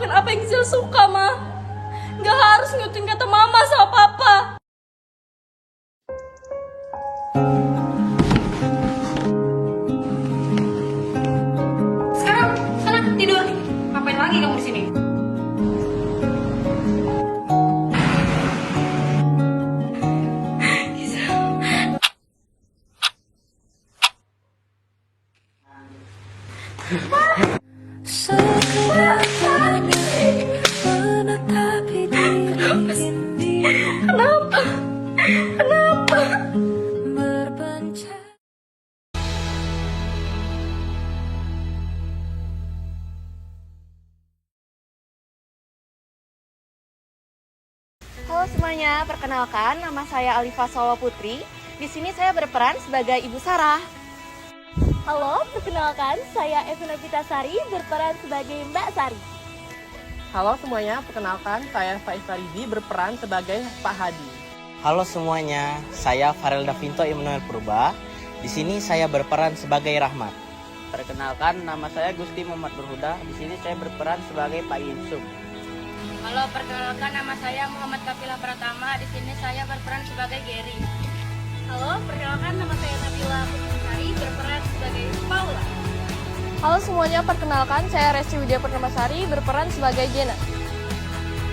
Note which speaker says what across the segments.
Speaker 1: melakukan apa yang Gisel suka, Ma. Gak harus ngikutin kata mama sama papa.
Speaker 2: Sekarang sana tidur. Ngapain lagi kamu di sini?
Speaker 1: Kenapa? Kenapa?
Speaker 3: Halo semuanya, perkenalkan nama saya Alifa Solo Putri. Di sini saya berperan sebagai Ibu Sarah.
Speaker 4: Halo, perkenalkan saya Evina Pitasari berperan sebagai Mbak Sari.
Speaker 5: Halo semuanya, perkenalkan saya Faiz Farizi berperan sebagai Pak Hadi.
Speaker 6: Halo semuanya, saya Farel Davinto Immanuel Purba. Di sini saya berperan sebagai Rahmat.
Speaker 7: Perkenalkan, nama saya Gusti Muhammad Berhuda. Di sini saya berperan sebagai Pak Yusuf.
Speaker 8: Halo, perkenalkan nama saya Muhammad Kapila Pratama. Di sini saya berperan sebagai Gary.
Speaker 4: Halo, perkenalkan nama saya Nabila Putri berperan sebagai Paula.
Speaker 3: Halo semuanya, perkenalkan saya Resti Widya Purnamasari berperan sebagai Jena.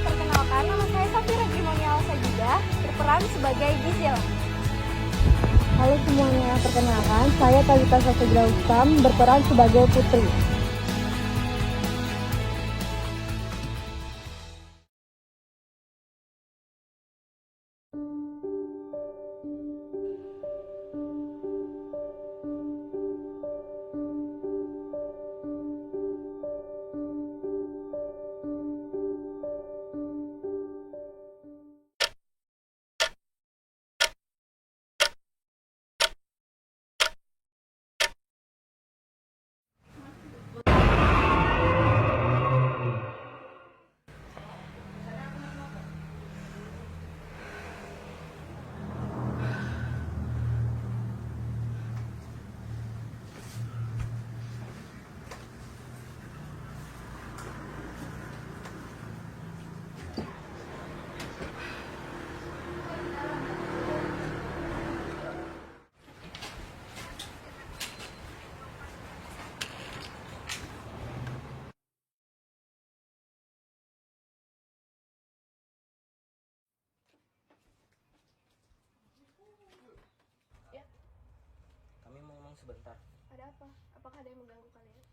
Speaker 4: Perkenalkan nama saya Safira Grimonial Sajidah berperan sebagai Gisela.
Speaker 9: Halo semuanya, perkenalkan saya Talita Sasegra Ustam berperan sebagai Putri.
Speaker 6: Kami mau ngomong sebentar.
Speaker 3: Ada apa? Apakah ada yang mengganggu kalian?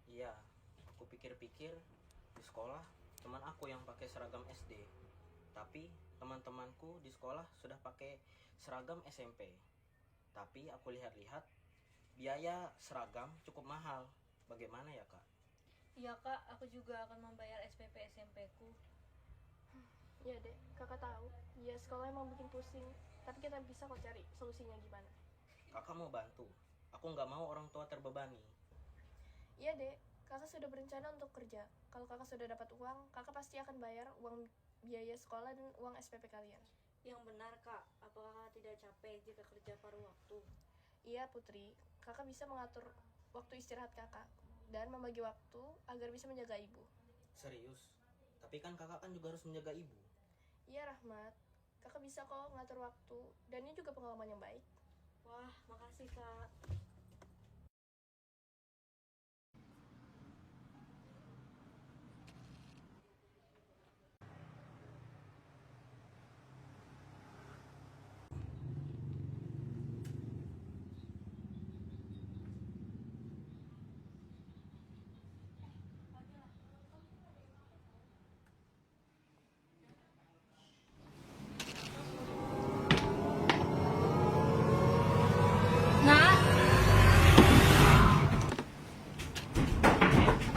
Speaker 6: Iya, aku pikir-pikir di sekolah cuman aku yang pakai seragam SD. Tapi teman-temanku di sekolah sudah pakai seragam SMP. Tapi aku lihat-lihat biaya seragam cukup mahal. Bagaimana ya, Kak?
Speaker 8: Iya, Kak, aku juga akan membayar SPP SMP-ku.
Speaker 3: Ya dek, kakak tahu. Ya sekolah emang bikin pusing. Tapi kita bisa kok cari solusinya gimana.
Speaker 6: Kakak mau bantu. Aku nggak mau orang tua terbebani.
Speaker 3: Iya dek, kakak sudah berencana untuk kerja. Kalau kakak sudah dapat uang, kakak pasti akan bayar uang biaya sekolah dan uang SPP kalian.
Speaker 8: Yang benar, Kak. Apakah kakak tidak capek jika kerja paruh waktu?
Speaker 3: Iya Putri, kakak bisa mengatur waktu istirahat kakak dan membagi waktu agar bisa menjaga ibu.
Speaker 6: Serius? Tapi kan kakak kan juga harus menjaga ibu.
Speaker 3: Iya Rahmat, kakak bisa kok ngatur waktu dan ini juga pengalaman yang baik.
Speaker 8: Wah, makasih, Kak.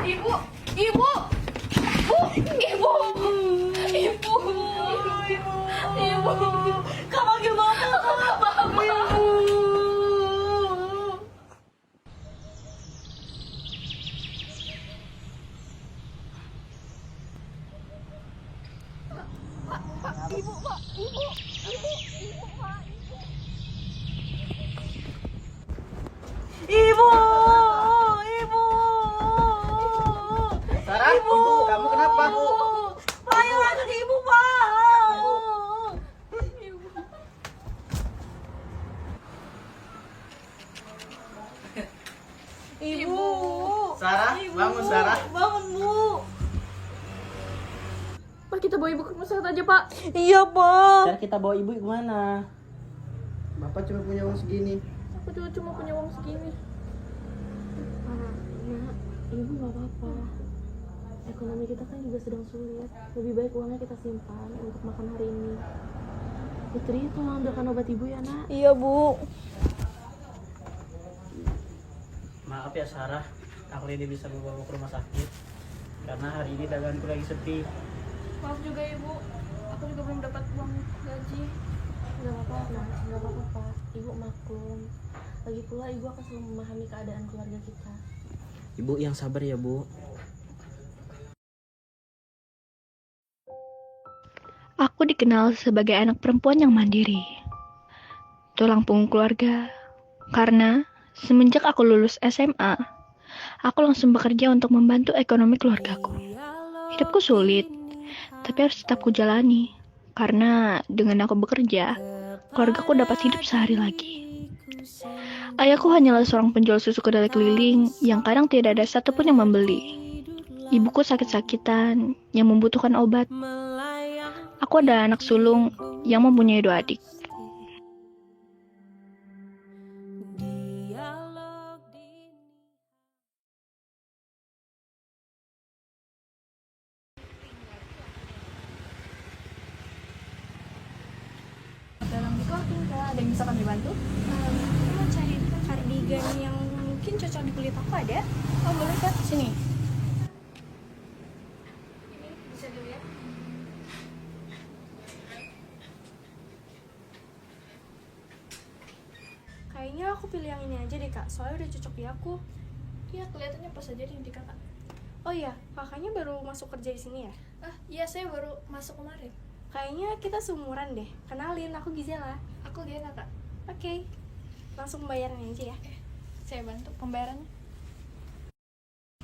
Speaker 3: Ibu, ibu, ibu, ibu,
Speaker 1: Kak panggil mama, Kak.
Speaker 5: Sarah, ibu, kamu kenapa? apa-apa.
Speaker 1: Ayo ada ibu, Pak. Ibu.
Speaker 5: Sarah, bangun Sarah.
Speaker 1: Bangun, Bu.
Speaker 3: Pak, kita bawa ibu ke rumah sakit aja, Pak.
Speaker 1: Iya, Pak.
Speaker 7: Ntar kita bawa ibu kemana?
Speaker 5: Bapak cuma punya uang segini.
Speaker 3: Aku juga cuma punya uang segini.
Speaker 9: Ibu gak apa-apa. Ekonomi kita kan juga sedang sulit. Lebih baik uangnya kita simpan untuk makan hari ini. Putri, tolong ambilkan obat ibu ya, Nak.
Speaker 1: Iya, Bu.
Speaker 7: Maaf ya Sarah, aku ini bisa membawa ke rumah sakit karena hari ini daganganku lagi sepi.
Speaker 3: Maaf juga ibu, aku juga belum dapat uang gaji.
Speaker 9: Gak apa-apa, Nak. Gak apa-apa, Pak. Ibu maklum. Lagi pula ibu akan selalu memahami keadaan keluarga kita.
Speaker 6: Ibu yang sabar ya, Bu.
Speaker 10: Aku dikenal sebagai anak perempuan yang mandiri, tulang punggung keluarga, karena semenjak aku lulus SMA, aku langsung bekerja untuk membantu ekonomi keluargaku. Hidupku sulit, tapi harus tetap kujalani, karena dengan aku bekerja, keluargaku dapat hidup sehari lagi. Ayahku hanyalah seorang penjual susu kedelai keliling yang kadang tidak ada satupun yang membeli. Ibuku sakit-sakitan yang membutuhkan obat. Aku adalah anak sulung yang mempunyai 2 adik.
Speaker 3: Dalam di clothing, Kak, ada yang bisa kami bantu? Aku mau cari kardigan yang mungkin cocok di kulit aku, ada? Oh, boleh, Kak. Sini. Ini bisa dilihat. Kayaknya aku pilih yang ini aja deh, Kak. Soalnya udah cocok di aku. Iya, kelihatannya pas aja di Kakak. Oh iya, kakaknya baru masuk kerja di sini ya? Ah, iya, saya baru masuk kemarin. Kayaknya kita seumuran deh. Kenalin, aku Gizela. Aku Diana, Kak. Oke. Langsung pembayarannya aja ya. Saya bantu pembayarannya.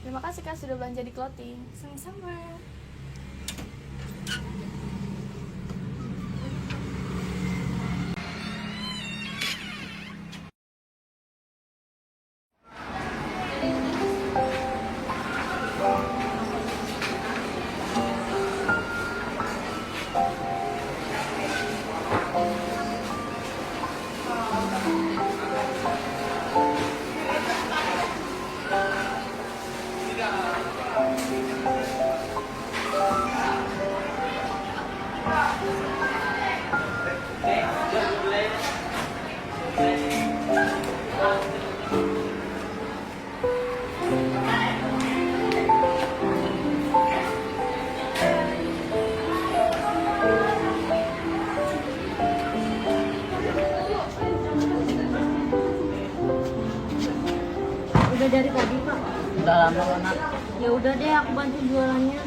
Speaker 3: Terima kasih, Kak, sudah belanja di clothing. Sama-sama.
Speaker 9: Udah dari tadi, Pak.
Speaker 7: Udah lama anak.
Speaker 9: Ya udah deh, aku bantu jualannya.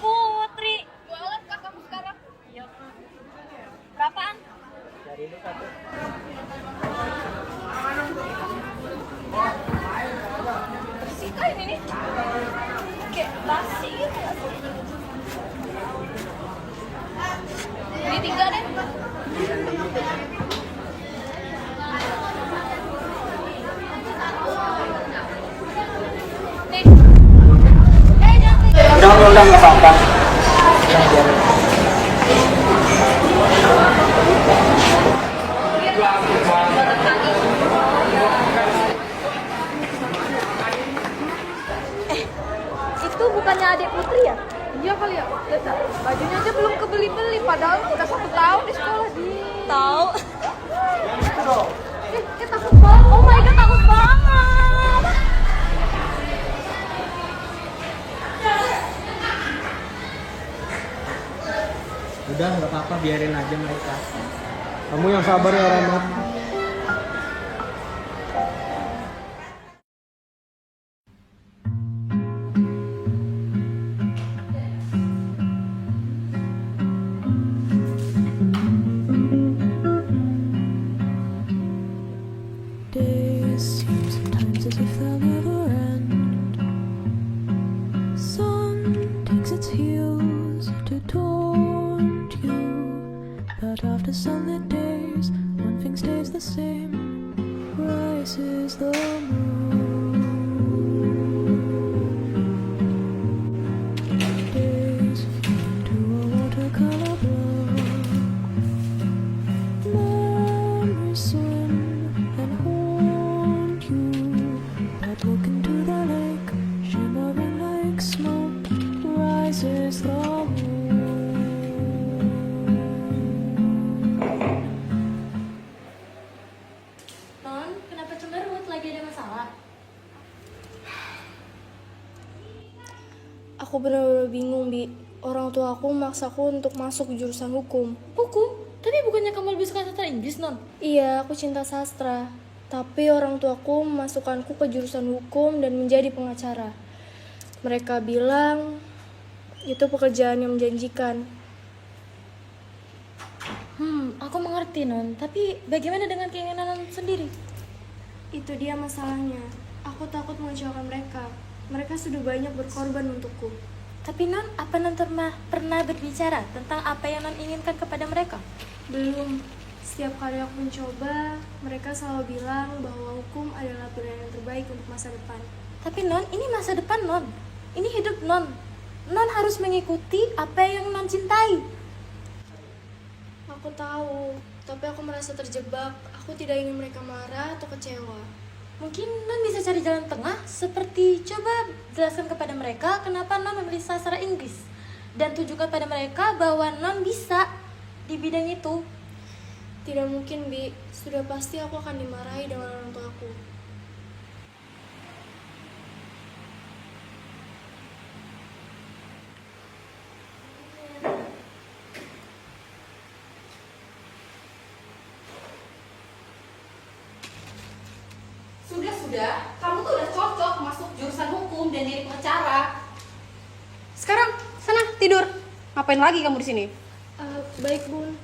Speaker 1: Putri. Jualan, Kak, kamu sekarang? Iya, Kak. Berapaan?
Speaker 7: Dari itu 1.
Speaker 1: Bersih kah ini nih? Kayak basi gitu. Beli 3 deh. Nih. Jangan.
Speaker 7: Udah nggak apa-apa.
Speaker 1: Itu bukannya adik Putri ya? Iya kali ya. Lihat, bajunya aja belum kebeli-beli, padahal udah 1 tahun di sekolah di. Tahu. Takut banget. Oh my god, takut banget.
Speaker 6: Udah, nggak apa-apa, biarin aja mereka. Kamu yang sabar ya, Rahmat.
Speaker 11: Days seem sometimes But after sunlit days, one thing stays the same. Rises the moon. Days to a watercolor blur. Memories swim and haunt you. But look into the lake, shimmering like smoke. Rises the moon.
Speaker 3: Non, kenapa cemberut? Lagi ada masalah? Aku benar-benar bingung, Bi. Orang tua aku memaksaku untuk masuk jurusan hukum.
Speaker 1: Hukum? Tapi bukannya kamu lebih suka sastra Inggris, Non?
Speaker 3: Iya, aku cinta sastra. Tapi orang tuaku memasukkanku ke jurusan hukum dan menjadi pengacara. Mereka bilang itu pekerjaan yang menjanjikan.
Speaker 1: Aku mengerti, Non. Tapi bagaimana dengan keinginan Non sendiri?
Speaker 3: Itu dia masalahnya. Aku takut mengecewakan mereka. Mereka sudah banyak berkorban untukku.
Speaker 1: Tapi Non, apa Non pernah berbicara tentang apa yang Non inginkan kepada mereka?
Speaker 3: Belum. Setiap kali aku mencoba, mereka selalu bilang bahwa hukum adalah pilihan yang terbaik untuk masa depan.
Speaker 1: Tapi Non, ini masa depan Non. Ini hidup Non. Non harus mengikuti apa yang Non cintai.
Speaker 3: Aku tahu, tapi aku merasa terjebak. Aku tidak ingin mereka marah atau kecewa.
Speaker 1: Mungkin Non bisa cari jalan tengah, seperti coba jelaskan kepada mereka kenapa Non memilih sastra Inggris. Dan tunjukkan pada mereka bahwa Non bisa di bidang itu.
Speaker 3: Tidak mungkin, Bi. Sudah pasti aku akan dimarahi dengan orang tuaku.
Speaker 2: Sudah, kamu tuh udah cocok masuk jurusan hukum dan jadi pengacara. Sekarang sana tidur. Ngapain lagi kamu di sini?
Speaker 3: Baik, Bun.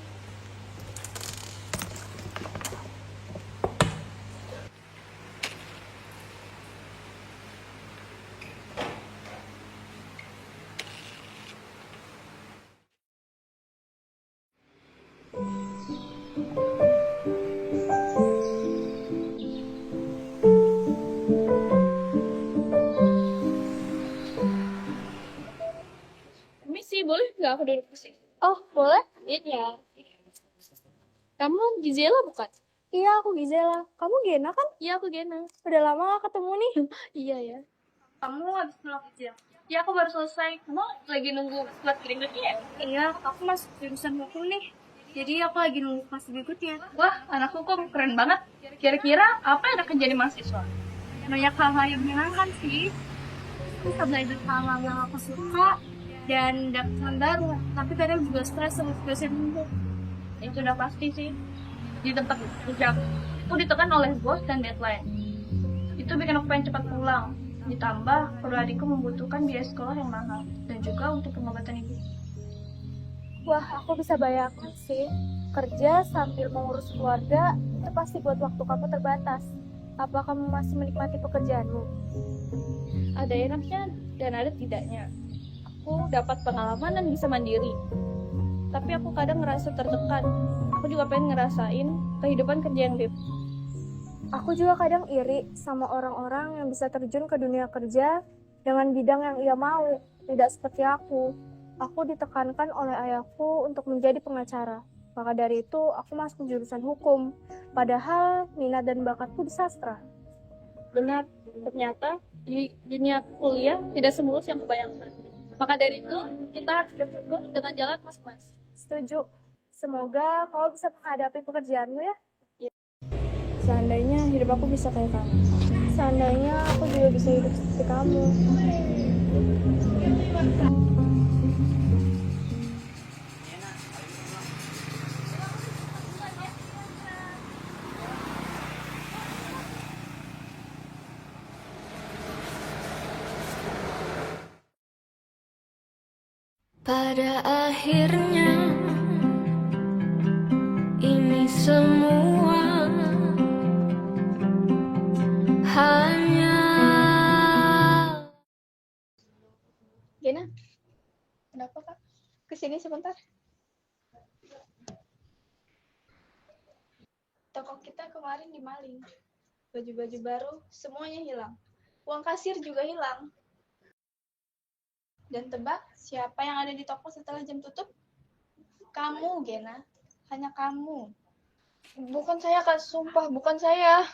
Speaker 4: Boleh nggak aku duduk di sini?
Speaker 3: Oh, boleh?
Speaker 4: Iya. Kamu Gizela bukan?
Speaker 3: Iya, aku Gizela. Kamu Gena kan?
Speaker 4: Iya, aku Gena.
Speaker 3: Udah lama gak ketemu nih.
Speaker 4: Iya ya. Kamu habis pulang kerja? Iya, aku baru selesai. Kamu lagi nunggu kelas berikutnya?
Speaker 3: Iya, aku masuk jurusan hukum nih. Jadi aku lagi nunggu kelas berikutnya.
Speaker 4: Wah, anak hukum keren banget. Kira-kira apa yang akan jadi mahasiswa?
Speaker 3: Banyak hal-hal yang menyenangkan sih. Aku bisa belajar hal-hal yang aku suka dan dapat teman baru. Tapi kadang juga stres sama dosen hukum.
Speaker 4: Itu udah pasti sih. Di tempat kerja aku ditekan oleh bos dan deadline. Itu bikin aku pengen cepat pulang. Ditambah perlu adikku membutuhkan biaya sekolah yang mahal dan juga untuk pengobatan ibu.
Speaker 3: Wah, aku bisa bayangkan sih. Kerja sambil mengurus keluarga itu pasti buat waktu kamu terbatas. Apa kamu masih menikmati pekerjaanmu?
Speaker 4: Ada enaknya dan ada tidaknya. Aku dapat pengalaman dan bisa mandiri. Tapi aku kadang ngerasa tertekan. Aku juga pengen ngerasain kehidupan kerja yang bebas.
Speaker 3: Aku juga kadang iri sama orang-orang yang bisa terjun ke dunia kerja dengan bidang yang ia mau, tidak seperti aku. Aku ditekankan oleh ayahku untuk menjadi pengacara. Maka dari itu, aku masuk jurusan hukum. Padahal minat dan bakatku di sastra.
Speaker 4: Benar, ternyata di dunia kuliah tidak semulus yang kubayangkan. Maka dari itu, kita harus bersyukur dengan jalan masing-masing.
Speaker 3: Setuju. Semoga kau bisa menghadapi pekerjaanmu ya. Seandainya hidup aku bisa kayak kamu. Seandainya aku juga bisa hidup seperti kamu.
Speaker 11: Pada akhirnya ini semua hanya.
Speaker 4: Gena, kenapa kak? Kesini sebentar.
Speaker 3: Toko kita kemarin dimaling. Baju-baju baru semuanya hilang. Uang kasir juga hilang. Dan tebak siapa yang ada di toko setelah jam tutup? Kamu, Gena. Hanya kamu. Bukan saya, Kak. Sumpah, bukan saya.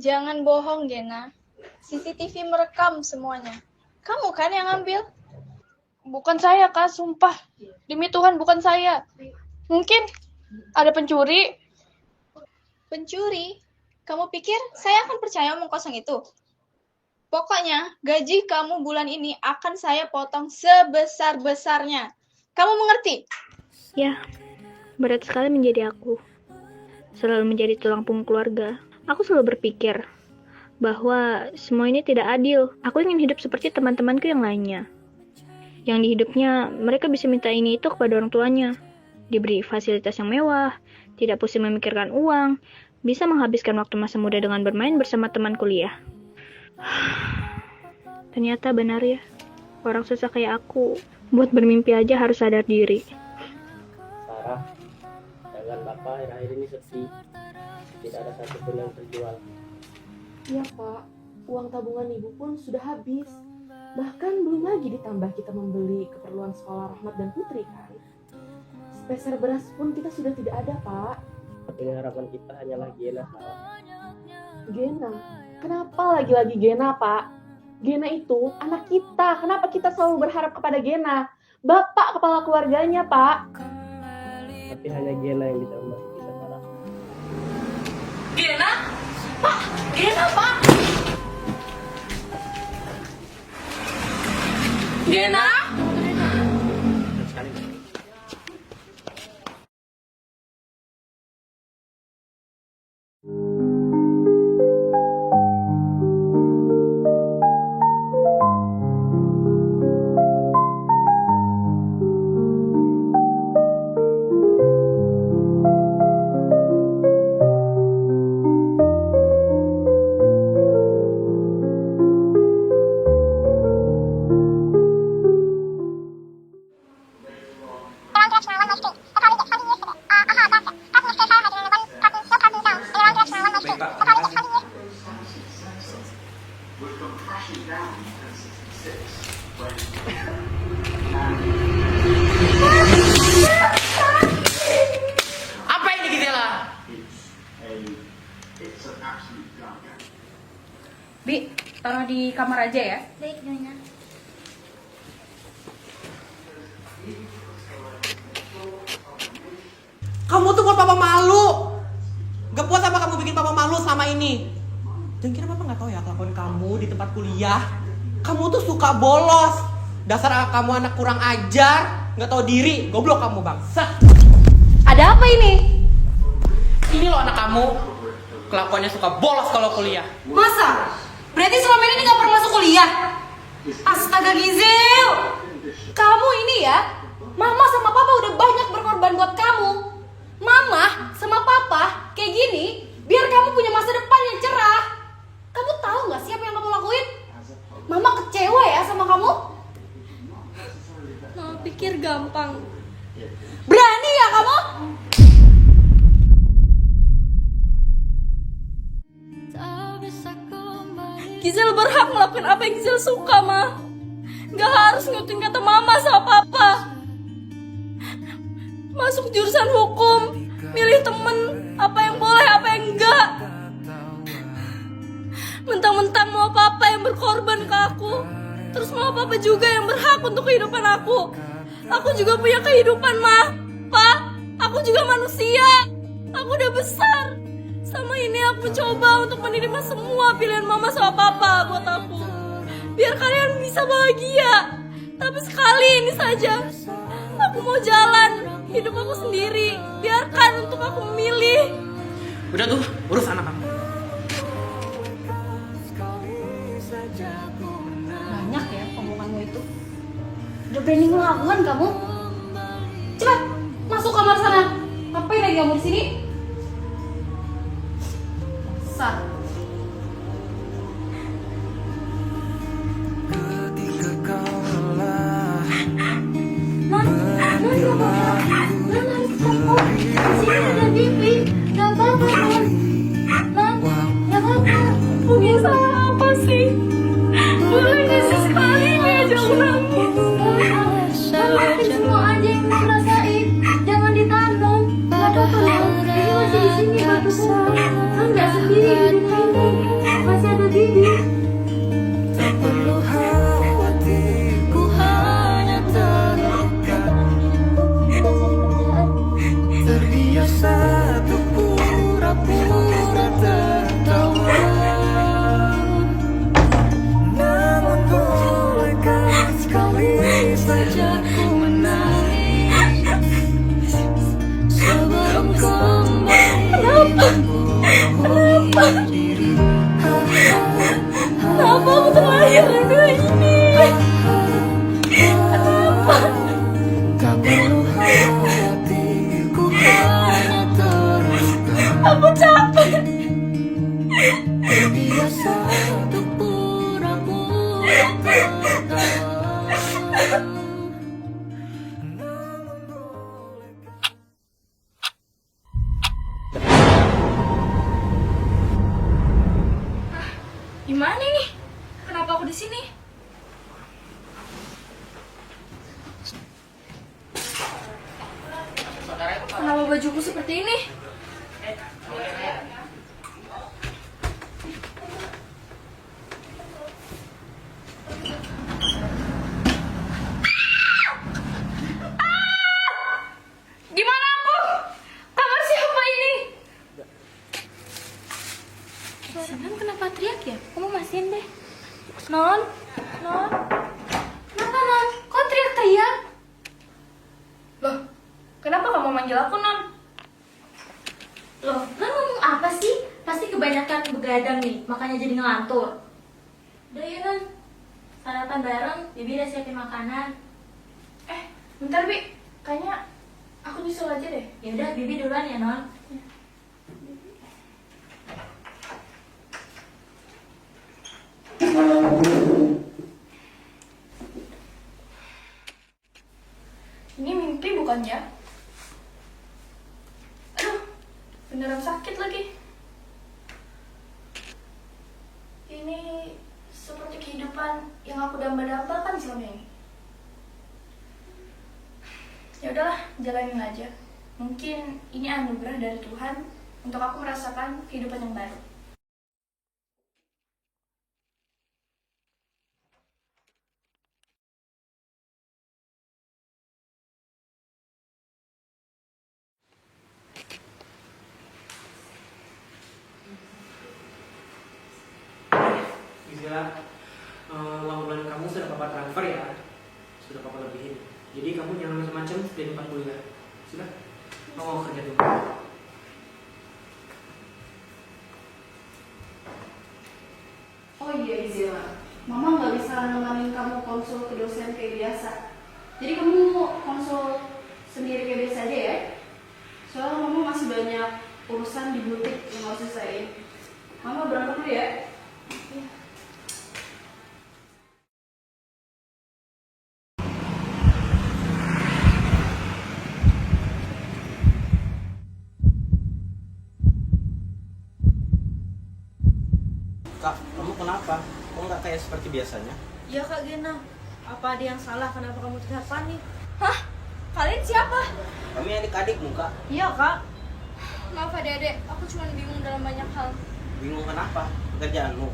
Speaker 3: Jangan bohong, Gena. CCTV merekam semuanya. Kamu kan yang ambil? Bukan saya, Kak. Sumpah. Demi Tuhan, bukan saya. Mungkin ada pencuri. Pencuri? Kamu pikir saya akan percaya omong kosong itu? Pokoknya, gaji kamu bulan ini akan saya potong sebesar-besarnya. Kamu mengerti?
Speaker 10: Ya, berat sekali menjadi aku. Selalu menjadi tulang punggung keluarga. Aku selalu berpikir bahwa semua ini tidak adil. Aku ingin hidup seperti teman-temanku yang lainnya. Yang di hidupnya, mereka bisa minta ini itu kepada orang tuanya. Diberi fasilitas yang mewah, tidak pusing memikirkan uang, bisa menghabiskan waktu masa muda dengan bermain bersama teman kuliah. Ternyata benar ya, orang susah kayak aku, buat bermimpi aja harus sadar diri.
Speaker 7: Sarah, dagangan Bapak akhir-akhir ini sepi. Tidak ada satupun yang terjual.
Speaker 9: Iya Pak, uang tabungan Ibu pun sudah habis. Bahkan belum lagi ditambah kita membeli keperluan sekolah Rahmat dan Putri kan. Sepeser beras pun kita sudah tidak ada Pak.
Speaker 7: Tapi harapan kita hanyalah Gena, Sarah.
Speaker 9: Gena? Kenapa lagi-lagi Gena Pak? Gena itu anak kita. Kenapa kita selalu berharap kepada Gena? Bapak kepala keluarganya Pak.
Speaker 7: Tapi hanya Gena yang bisa membantu kita, Sarah.
Speaker 2: Gena? Pak! Gena, Pak! Gena?
Speaker 7: Sekali.
Speaker 2: Apa ini Gisela? Bi, taruh di kamar aja ya.
Speaker 1: Baik, Nyonya.
Speaker 5: Kamu tuh buat papa malu. Gak puas apa kamu bikin papa malu selama ini? Jangan kira papa gak tahu ya kelakuan kamu di tempat kuliah. Kamu tuh suka bolos. Dasar kamu anak kurang ajar, gak tahu diri, goblok kamu bangsa.
Speaker 2: Ada apa ini?
Speaker 5: Ini loh anak kamu, kelakuannya suka bolos kalau kuliah.
Speaker 2: Masa? Berarti selama ini gak pernah masuk kuliah? Astaga Gizel! Kamu ini ya, Mama sama Papa udah banyak berkorban buat kamu. Mama sama Papa kayak gini biar kamu punya masa depan yang cerah. Kamu tahu gak sih apa yang kamu lakuin? Mama kecewa ya sama kamu.
Speaker 3: Mama pikir gampang.
Speaker 2: Berani ya kamu?
Speaker 3: Gisel berhak ngelakuin apa yang Gisel suka, Ma. Gak harus ngikutin kata Mama sama Papa. Masuk jurusan hukum, milih temen, apa yang boleh, apa yang enggak. Mentang-mentang mau Papa yang berkorban ke aku, terus mau Papa juga yang berhak untuk kehidupan aku. Aku juga punya kehidupan, Ma. Pa, aku juga manusia. Aku udah besar. Sama ini aku coba untuk menerima semua pilihan Mama sama Papa buat aku. Biar kalian bisa bahagia. Tapi sekali ini saja, aku mau jalan hidup aku sendiri. Biarkan untuk aku memilih.
Speaker 5: Udah tuh, urus anak kamu.
Speaker 2: Banyak ya omonganmu itu. Udah berani ngelakuan kamu? Cepat, masuk kamar sana. Ngapain lagi kamu di sini? Sar.
Speaker 1: Non, kamu. Di sini ada Bibi. Kan nggak sendiri di dunia ini, masih ada Bibi.
Speaker 11: Tak perlu khawatir, ku hanya terluka. Terbiasa untuk pura-pura tertawa. Namun bolehkah sekali saja ku menangis sebelum kembali membunuh diri.
Speaker 1: Kenapa aku terlahir dengan ini? Kenapa?
Speaker 11: Tak perlu khawatir, ku hanya terluka.
Speaker 1: Aku capek.
Speaker 11: Terbiasa untuk pura-pura tertawa.
Speaker 2: Gimana ini? Kenapa aku di sini? Kenapa bajuku seperti ini? Gimana aku? Kamar siapa ini?
Speaker 1: Sinan kenapa teriak ya? Kamu masihin deh. Non, Non. Kenapa Non? Kok teriak-teriak?
Speaker 2: Loh, kenapa kamu manggil aku, Non?
Speaker 1: Loh, Non ngomong apa sih? Pasti kebanyakan begadang nih, makanya jadi ngelantur. Udah ya Non, sarapan bareng, Bibi udah siapin makanan.
Speaker 2: Bentar, Bi. Kayaknya aku nyusul aja deh.
Speaker 1: Ya udah, Bibi duluan ya Non.
Speaker 2: Ini mimpi bukannya? Aduh, beneran sakit lagi. Ini seperti kehidupan yang aku damba-dambakan selama ini. Ya udahlah, jalanin aja. Mungkin ini anugerah dari Tuhan untuk aku merasakan kehidupan yang baru.
Speaker 5: Gisela, uang bulan kamu sudah papa transfer ya, sudah papa lebihin. Jadi kamu jangan macam-macam di tempat kuliah. Sudah, kamu mau kerja dulu.
Speaker 9: Oh iya Izila, Mama nggak bisa nemenin kamu konsul ke dosen kayak biasa. Jadi kamu konsul sendiri kayak biasa aja ya. Soalnya Mama masih banyak urusan di butik yang harus selesaiin. Mama berangkat dulu ya.
Speaker 6: Kak, kamu kenapa? Kok nggak kayak seperti biasanya?
Speaker 1: Ya Kak Gena, apa ada yang salah? Kenapa kamu terlihat panik?
Speaker 2: Hah? Kalian siapa?
Speaker 6: Kami adik-adikmu, Kak.
Speaker 1: Iya Kak.
Speaker 2: Maaf adik-adik, aku cuma bingung dalam banyak hal.
Speaker 6: Bingung kenapa? Pekerjaanmu.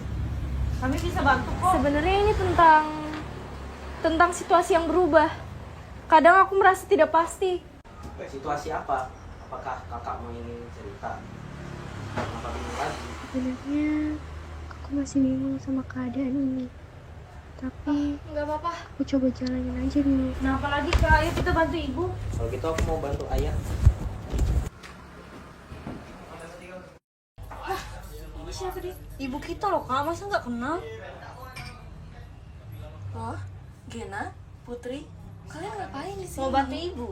Speaker 1: Kami bisa bantu kok.
Speaker 3: Sebenarnya ini tentang situasi yang berubah. Kadang aku merasa tidak pasti.
Speaker 6: Situasi apa? Apakah kakak mau ingin cerita? Kenapa bingung lagi?
Speaker 3: Sebenarnya aku masih bingung sama keadaan ini. Tapi
Speaker 2: Nggak apa-apa.
Speaker 3: aku coba jalanin aja dulu.
Speaker 1: Nah apalagi Kak, ayo kita bantu ibu.
Speaker 6: Kalau gitu aku mau bantu ayah.
Speaker 1: Ini siapa dia? Ibu kita loh Kak, masa nggak kenal?
Speaker 2: Oh, Gena, Putri, kalian ngapain di sini?
Speaker 1: Mau bantu ibu.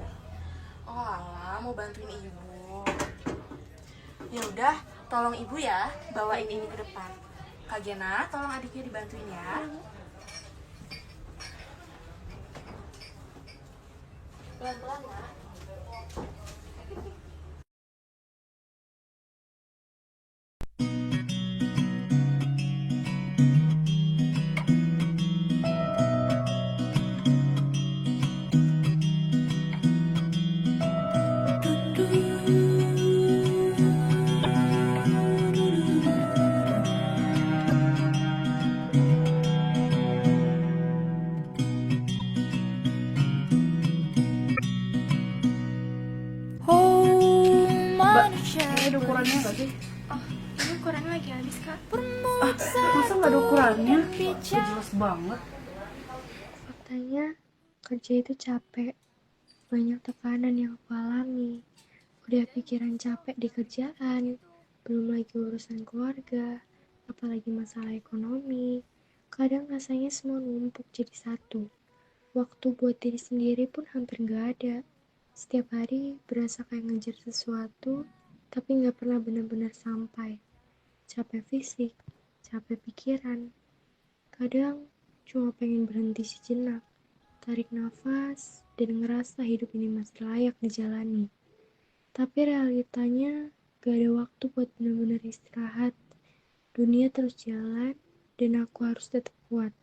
Speaker 2: Oh alah, mau bantuin ibu. Ya udah, tolong ibu ya bawain ini ke depan. Kak Gena, tolong adiknya dibantuin ya. Pelan-pelan ya.
Speaker 4: Mbak, ini ada ukurannya nggak sih?
Speaker 3: Oh, ini ukurannya lagi habis kak.
Speaker 4: Masa nggak ada ukurannya? Jelas banget.
Speaker 3: Faktanya kerja itu capek, banyak tekanan yang aku alami. Udah pikiran capek di kerjaan, belum lagi urusan keluarga, apalagi masalah ekonomi. Kadang rasanya semua numpuk jadi satu. Waktu buat diri sendiri pun hampir gak ada. Setiap hari berasa kayak ngejar sesuatu, tapi gak pernah benar-benar sampai. Capek fisik, capek pikiran. Kadang cuma pengen berhenti sejenak, tarik nafas, dan ngerasa hidup ini masih layak dijalani. Tapi realitanya gak ada waktu buat benar-benar istirahat. Dunia terus jalan, dan aku harus tetap kuat.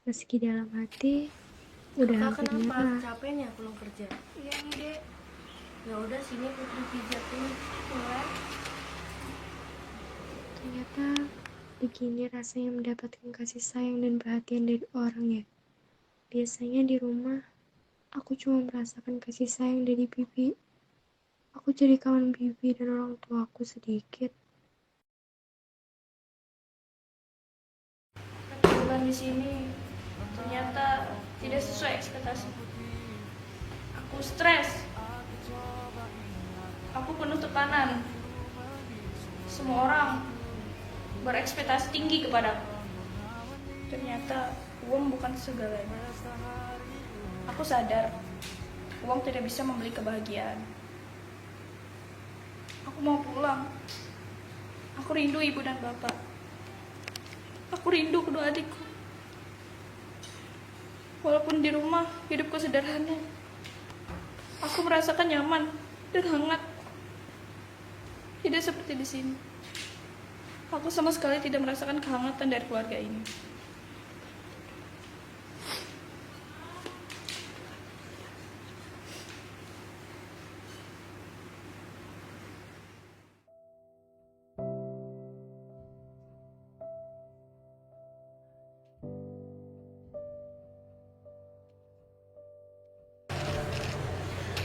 Speaker 3: Meski dalam hati udah hampir nyerah.
Speaker 2: Capeknya pulang kerja.
Speaker 3: Iya nih dek.
Speaker 2: Ya udah sini Putri pijatin.
Speaker 3: Boleh. Ternyata begini rasanya mendapatkan kasih sayang dan perhatian dari orang ya. Biasanya di rumah aku cuma merasakan kasih sayang dari bibi. Aku jadi kawan bibi dan orang tuaku sedikit.
Speaker 4: Bulan di sini ternyata tidak sesuai ekspektasi. Aku stres. Aku penuh tekanan. Semua orang berekspektasi tinggi kepadaku. Ternyata uang bukan segalanya. Aku sadar uang tidak bisa membeli kebahagiaan. Aku mau pulang. Aku rindu ibu dan bapak. Aku rindu kedua adikku. Walaupun di rumah hidupku sederhana, aku merasakan nyaman dan hangat. Tidak seperti di sini. Aku sama sekali tidak merasakan kehangatan dari keluarga ini.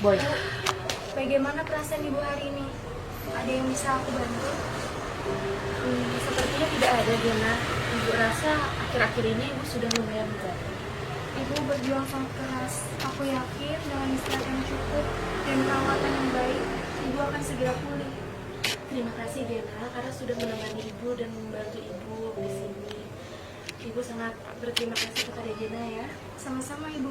Speaker 2: Boy,
Speaker 3: Bagaimana perasaan ibu hari ini? Ada yang bisa aku bantu?
Speaker 2: sepertinya tidak ada Diana. Ibu rasa akhir-akhir ini ibu sudah lumayan membantu.
Speaker 3: Ibu berjuang sangat keras. Aku yakin dengan istirahat yang cukup dan perawatan yang baik, ibu akan segera pulih.
Speaker 2: Terima kasih Diana karena sudah menemani ibu dan membantu ibu di sini. Ibu sangat berterima kasih kepada Diana ya.
Speaker 3: Sama-sama ibu.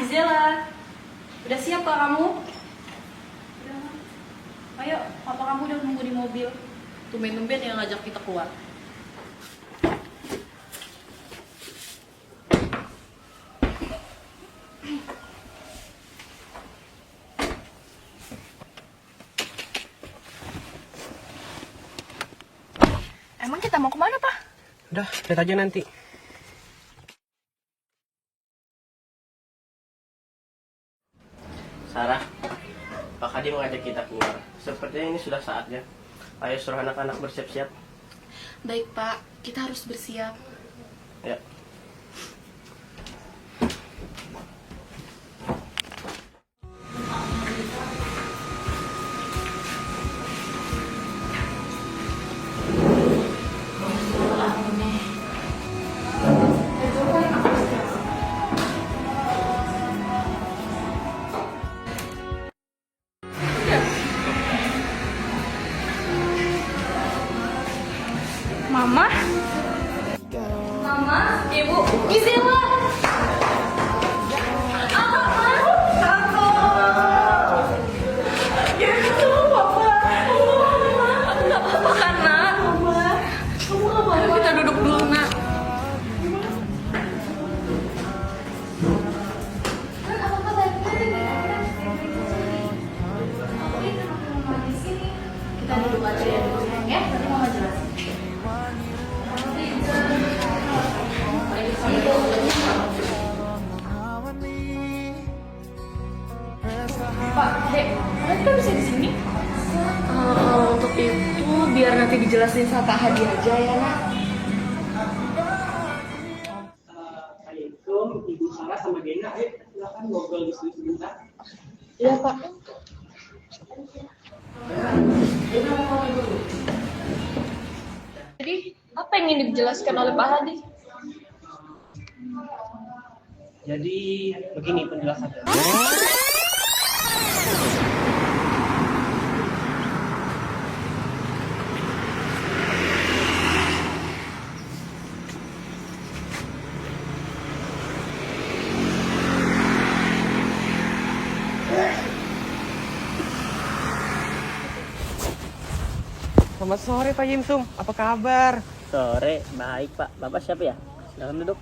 Speaker 4: Gizela, udah siap kak kamu? Udah. Ayo, papa kamu udah nunggu di mobil.
Speaker 2: Tumben-tumben yang ngajak kita keluar.
Speaker 4: Emang kita mau kemana, Pak?
Speaker 5: Udah, lihat aja nanti.
Speaker 7: Sarah, Pak Hadi mengajak kita keluar. Sepertinya ini sudah saatnya. Ayo suruh anak-anak bersiap-siap.
Speaker 2: Baik Pak, kita harus bersiap.
Speaker 7: Ya.
Speaker 4: Mama? Mama? Ibu? Gizela!
Speaker 2: Kita duduk dulu nak. Kita duduk aja ya dulu ya. Nanti mama jelasin. dijelasin sama Pak Hadi aja ya, Nak.
Speaker 5: Saya itu Ibu Sarah sama Gena, silakan ngobrol di sini sebentar.
Speaker 2: Iya, Pak.
Speaker 4: Jadi, apa yang ingin dijelaskan oleh Pak Hadi?
Speaker 5: Jadi begini penjelasannya. Selamat sore Pak Yimsum, apa kabar?
Speaker 7: Sore, baik Pak. Bapak siapa ya? Silakan duduk.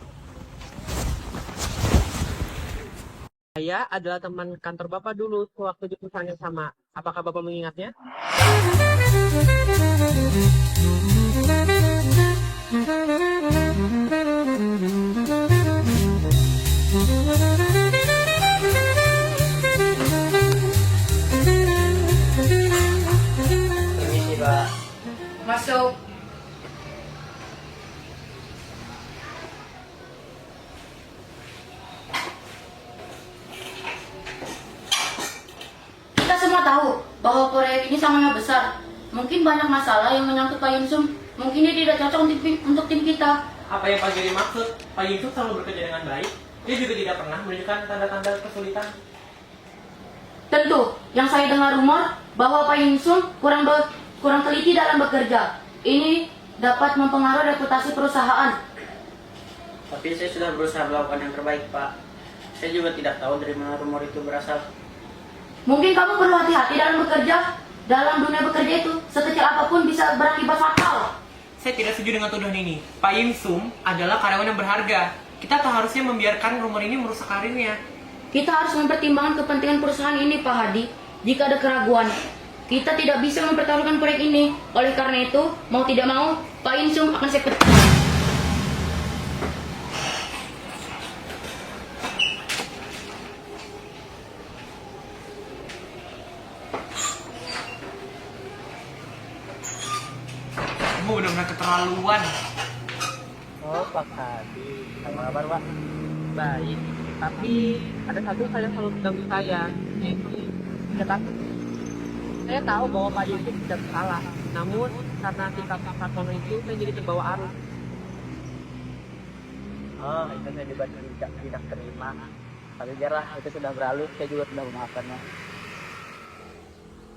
Speaker 5: Saya adalah teman kantor Bapak dulu waktu di perusahaan yang sama. Apakah Bapak mengingatnya?
Speaker 7: Permisi Pak.
Speaker 2: Masuk.
Speaker 8: Kita semua tahu bahwa proyek ini sangatlah besar. Mungkin banyak masalah yang menyangkut Pak Yimsum. Mungkin dia tidak cocok untuk tim kita.
Speaker 5: Apa yang Pak Giri maksud? Pak Yimsum selalu bekerja dengan baik. Dia juga tidak pernah menunjukkan tanda-tanda kesulitan.
Speaker 8: Tentu, yang saya dengar rumor bahwa Pak Yimsum kurang teliti dalam bekerja. Ini dapat mempengaruhi reputasi perusahaan.
Speaker 7: Tapi saya sudah berusaha melakukan yang terbaik Pak. Saya juga tidak tahu dari mana rumor itu berasal.
Speaker 8: Mungkin kamu perlu hati-hati dalam bekerja. Dalam dunia bekerja itu, sekecil apapun bisa berakibat fatal.
Speaker 5: Saya tidak setuju dengan tuduhan ini. Pak Yimsum adalah karyawan yang berharga. Kita tak harusnya membiarkan rumor ini merusak karirnya.
Speaker 8: Kita harus mempertimbangkan kepentingan perusahaan ini, Pak Hadi. Jika ada keraguan, kita tidak bisa mempertaruhkan proyek ini. Oleh karena itu, mau tidak mau, Pak Yimsum akan saya pecat.
Speaker 5: Kamu benar-benar keterlaluan.
Speaker 7: Oh Pak Hadi, apa kabar Pak? Baik, tapi ada satu hal yang selalu mengganggu saya, yaitu takut. Saya tahu bahwa Pak Yusuf tidak salah, namun karena sikap Pak Kartono itu saya jadi terbawa arus. Oh, itu saya juga tidak terima. Tapi biarlah, itu sudah berlalu, saya juga sudah memaafkannya.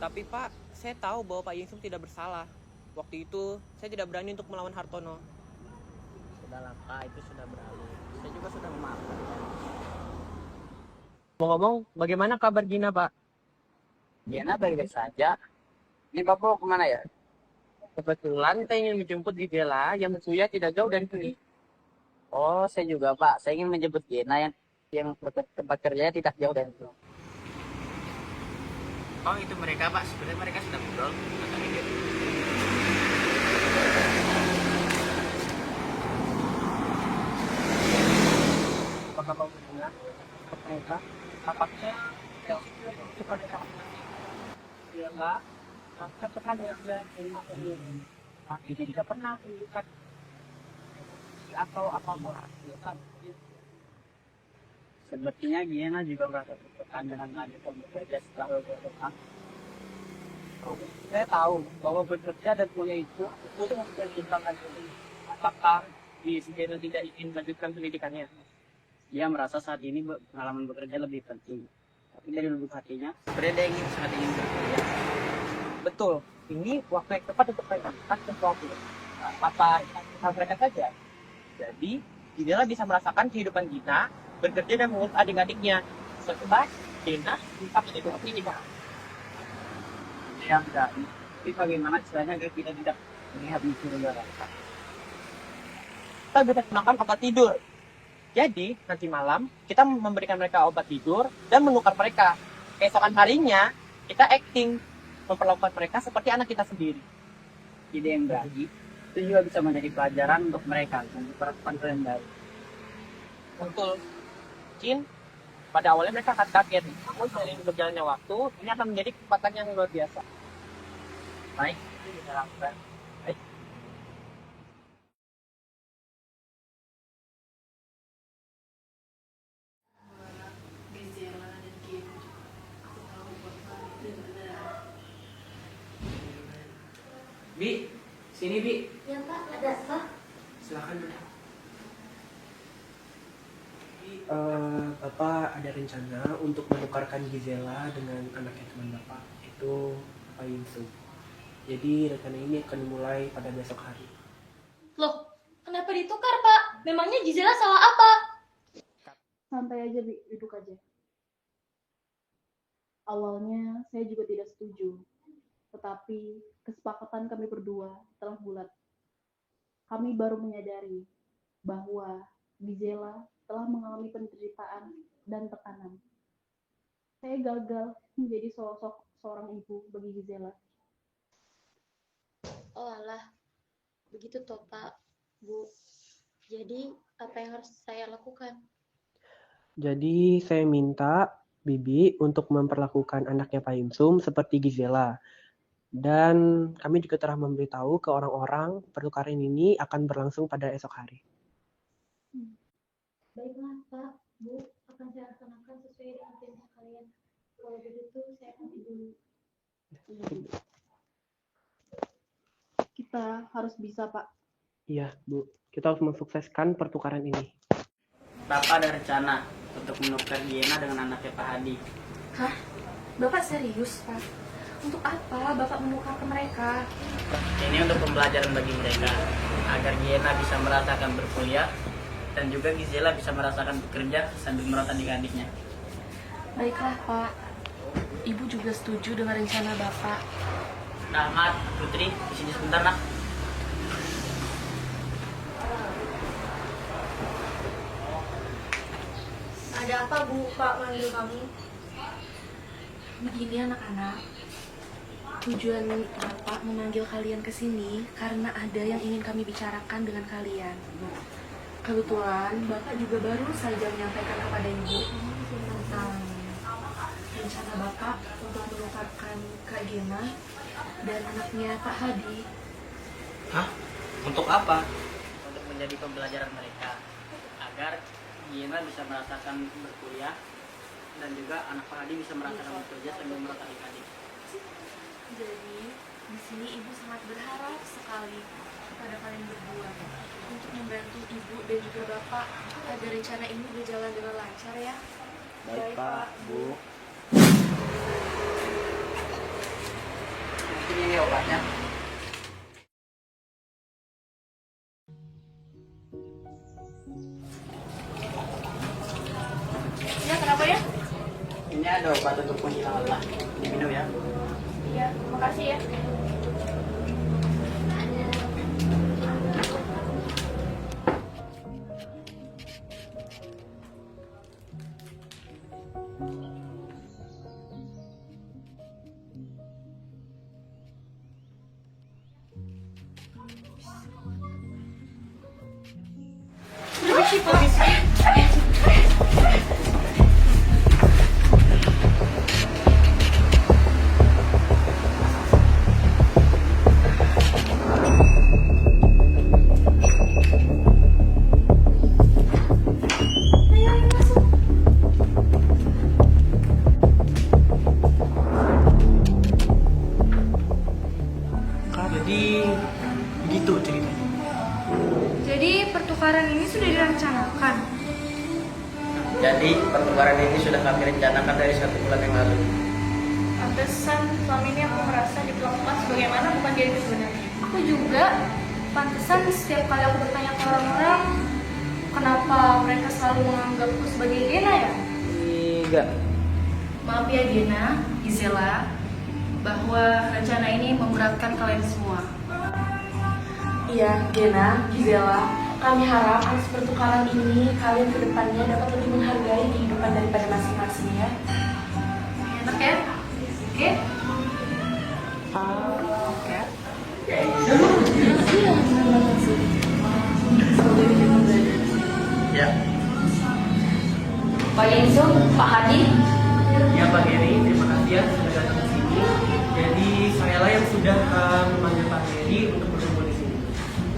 Speaker 5: Tapi Pak, saya tahu bahwa Pak Yimsum tidak bersalah. Waktu itu, saya tidak berani untuk melawan Hartono.
Speaker 7: Sudahlah Pak, itu sudah berlalu. Saya juga sudah memaafkan.
Speaker 5: Ngomong-ngomong, bagaimana kabar Gina, Pak?
Speaker 7: Gina baik-baik saja. Ini Bapak mau kemana ya?
Speaker 5: Kebetulan saya ingin menjemput Gidela yang Suya tidak jauh dari sini.
Speaker 7: Oh, saya juga Pak. Saya ingin menjemput Gina yang tempat kerjanya tidak jauh dari itu.
Speaker 5: Oh, itu mereka, Pak. Sebenarnya mereka sudah ngobrol.
Speaker 7: Apakah Bapak mendengar? Mereka, apakah cepat ya enggak? Cepat ya tapi dia tidak pernah menunjukkan atau apa-apa. Sepertinya Gina juga merasa tertekan dengan adanya bekerja setelah bekerja. Saya tahu bahwa bekerja dan kuliah itu mempertimbangkan apakah Gina tidak ingin melanjutkan pendidikannya. Dia merasa saat ini pengalaman bekerja lebih penting. Tapi dari lubuk hatinya, sebenarnya dia sangat ingin berkuliah.
Speaker 5: Betul. Ini waktu yang tepat untuk melakukan sesuatu. Apa hal mereka saja. Jadi, Gidela bisa merasakan kehidupan Gina, bekerja dan mengurus adik-adiknya. Sebab Gina bisa menjadi pendidik.
Speaker 7: Yang dari, tapi bagaimana caranya agar kita tidak melihat musuh negara?
Speaker 5: Kita bisa gunakan obat tidur. Jadi, nanti malam kita memberikan mereka obat tidur dan menukar mereka. Keesokan harinya, kita acting, memperlakukan mereka seperti anak kita sendiri.
Speaker 7: Ide yang baik, itu juga bisa menjadi pelajaran untuk mereka untuk berperan yang baik.
Speaker 5: Betul. Mungkin pada awalnya mereka akan kaget, namun seiring berjalannya waktu, ini akan menjadi kesempatan yang luar biasa.
Speaker 7: Baik, itu bisa lakukan.
Speaker 5: Baik.
Speaker 7: Bi, sini Bi.
Speaker 1: Ya Pak, ada apa?
Speaker 7: Silakan duduk. Bapak ada rencana untuk menukarkan Gisela dengan anaknya teman Bapak, itu Pak Yusuf. Jadi rencana ini akan dimulai pada besok hari.
Speaker 1: Loh, kenapa ditukar Pak? Memangnya Gisela salah apa?
Speaker 9: Santai aja, Bi. Duduk aja. Awalnya saya juga tidak setuju. Tetapi kesepakatan kami berdua telah bulat. Kami baru menyadari bahwa Gisela telah mengalami penderitaan dan tekanan. Saya gagal menjadi sosok seorang ibu bagi Gisela.
Speaker 1: Oh alah, begitu toh Pak, Bu. Jadi apa yang harus saya lakukan?
Speaker 7: Jadi saya minta Bibi untuk memperlakukan anaknya Pak Yusuf seperti Gisela. Dan kami juga telah memberitahu ke orang-orang pertukaran ini akan berlangsung pada esok hari.
Speaker 1: Baiklah Pak, Bu, akan saya laksanakan sesuai dengan perintah kalian. Kalau begitu saya akan dulu.
Speaker 9: Kita harus bisa, Pak.
Speaker 7: Iya, Bu. Kita harus mensukseskan pertukaran ini.
Speaker 6: Bapak ada rencana untuk menukar Diana dengan anaknya Pak Hadi.
Speaker 3: Hah? Bapak serius, Pak? Untuk apa Bapak menukar ke mereka?
Speaker 6: Ini untuk pembelajaran bagi mereka, agar Diana bisa merasakan berkuliah dan juga Gisela bisa merasakan bekerja sambil merawat adik-adiknya.
Speaker 3: Baiklah, Pak. Ibu juga setuju dengan rencana Bapak.
Speaker 6: Ahmad, Putri, di sini sebentar nak.
Speaker 3: Ada apa, Bu? Pak manggil kamu? Begini anak-anak. Tujuan Bapak memanggil kalian ke sini karena ada yang ingin kami bicarakan dengan kalian. Kebetulan Bapak juga baru saja menyampaikan kepada Ibu tentang rencana Bapak untuk menukarkan Kak Gena dan anaknya Pak Hadi.
Speaker 6: Hah? Untuk apa? Untuk menjadi pembelajaran mereka, agar Diana bisa merasakan berkuliah dan juga anak Pak Hadi bisa merasakan bekerja sambil merawat adik-adik.
Speaker 3: Jadi di sini Ibu sangat berharap sekali kepada kalian berdua untuk membantu Ibu dan juga Bapak agar rencana ini berjalan dengan lancar ya.
Speaker 6: Baik Pak, Bu. Mungkin ini obatnya.
Speaker 3: Ya, kenapa ya?
Speaker 6: Ini ada obat untuk penghilang lelah. Diminum ya.
Speaker 3: Ya, makasih ya.
Speaker 7: Jadi begitu ceritanya.
Speaker 3: Jadi pertukaran ini sudah direncanakan.
Speaker 6: Jadi pertukaran ini sudah kami rencanakan dari 1 bulan yang lalu.
Speaker 3: Pantesan selama ini aku merasa diperlakukan sebagaimana bukan diriku sebenarnya. Aku juga pantesan setiap kali aku bertanya ke orang-orang, kenapa mereka selalu menganggapku sebagai Gena ya?
Speaker 7: Enggak.
Speaker 2: Maaf ya Gena, Gisela, bahwa rencana ini memberatkan kalian semua.
Speaker 3: Iya, Gena, Gisela, kami harap atas pertukaran ini kalian ke depannya dapat lebih menghargai kehidupan daripada masing-masing ya.
Speaker 2: Enak ya? Oke?
Speaker 3: Oke.
Speaker 6: Ya.
Speaker 8: Pak Yusuf, Pak Hadi.
Speaker 7: Ya Pak Heri, terima kasih ya sudah datang ke sini. Jadi saya lah yang sudah memanggil Pak Heri untuk berkumpul di sini.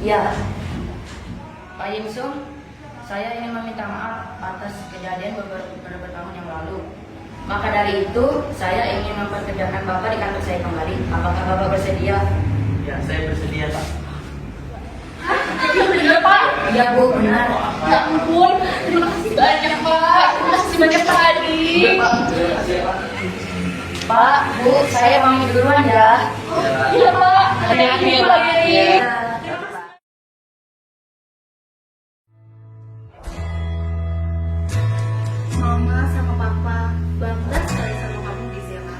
Speaker 8: Ya, Pak Yusuf, saya ingin meminta maaf atas kejadian beberapa tahun yang lalu. Maka dari itu, saya ingin memperkerjakan Bapak di kantor saya kembali. Apakah Bapak bersedia?
Speaker 7: Ya, Ya, saya bersedia, Pak.
Speaker 2: Bener Pak? Iya Bu, benar. Ya ampun, terima kasih banyak Pak. Terima kasih banyak Pak Hadi. Pak, Bu, saya pamit duluan ya. Iya Pak, hati-hati ya Pak Hadi.
Speaker 8: Mama sama Papa bangga sekali sama kamu, Gisela.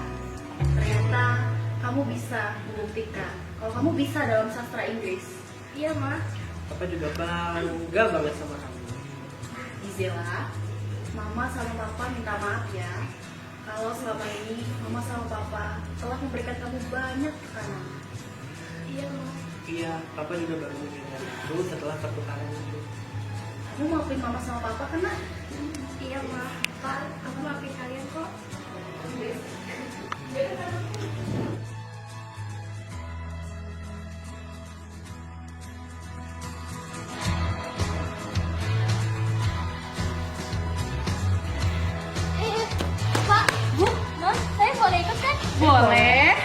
Speaker 8: Ternyata kamu bisa membuktikan kalau kamu bisa dalam sastra Inggris. Iya, Ma.
Speaker 7: Papa juga bangga banget sama kamu.
Speaker 8: Gisela, Mama sama Papa minta maaf ya. Kalau selama ini Mama sama Papa telah memberikan kamu banyak tekanan. Iya, Ma.
Speaker 7: Iya, Papa juga baru menyadari itu setelah pertukaran itu.
Speaker 8: Kamu maafin Mama sama Papa kan, Nak?
Speaker 3: Iya Ma, Pak, aku maafin kalian kok.
Speaker 1: Pak, Bu, Non, saya boleh ikut kan?
Speaker 2: Boleh.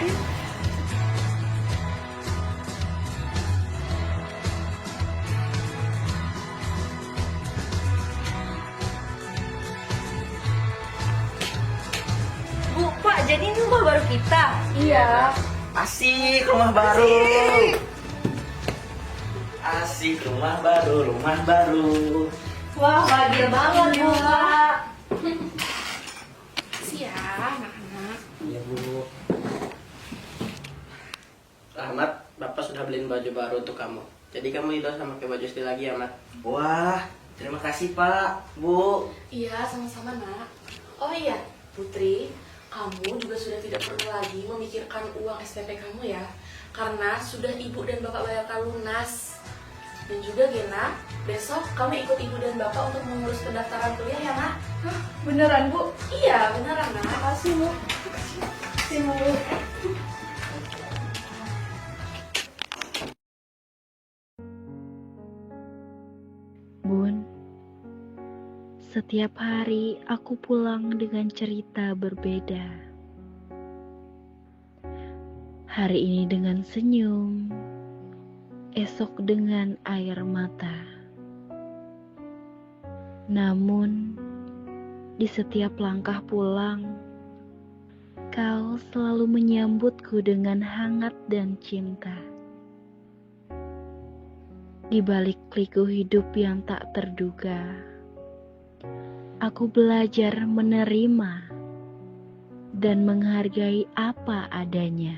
Speaker 2: Bu, Pak, jadi ini rumah baru kita.
Speaker 3: Iya.
Speaker 7: Asik, rumah baru. Asik, rumah baru, rumah baru.
Speaker 2: Wah, bahagia banget Bu, Pak.
Speaker 3: Makasih ya, anak-anak.
Speaker 7: Iya, Bu. Rahmat, Bapak sudah beliin baju baru untuk kamu. Jadi kamu tidak usah pakai baju istri lagi ya, Mat. Wah, terima kasih, Pak, Bu.
Speaker 9: Iya, sama-sama, Nak. Oh iya, Putri, kamu juga sudah tidak perlu lagi memikirkan uang SPP kamu ya, karena sudah ibu dan bapak bayarkan lunas. Dan juga Gena, besok kamu ikut ibu dan bapak untuk mengurus pendaftaran kuliah ya, Nak.
Speaker 2: Hah, beneran Bu?
Speaker 9: Iya, beneran, Nak.
Speaker 2: Makasih Bu. Makasih Bu.
Speaker 10: Bun, setiap hari aku pulang dengan cerita berbeda. Hari ini dengan senyum, esok dengan air mata. Namun, di setiap langkah pulang, kau selalu menyambutku dengan hangat dan cinta. Di balik liku hidup yang tak terduga, aku belajar menerima dan menghargai apa adanya.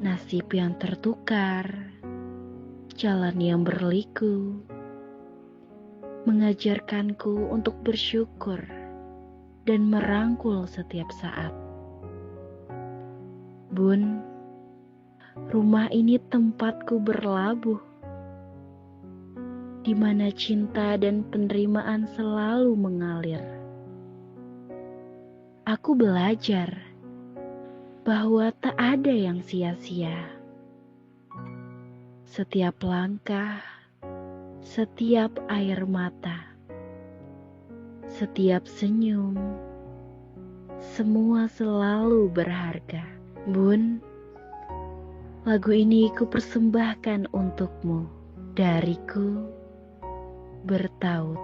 Speaker 10: Nasib yang tertukar, jalan yang berliku, mengajarkanku untuk bersyukur dan merangkul setiap saat. Bun, rumah ini tempatku berlabuh, di mana cinta dan penerimaan selalu mengalir. Aku belajar bahwa tak ada yang sia-sia. Setiap langkah, setiap air mata, setiap senyum, semua selalu berharga. Bun, lagu ini ku persembahkan untukmu, dariku bertaut.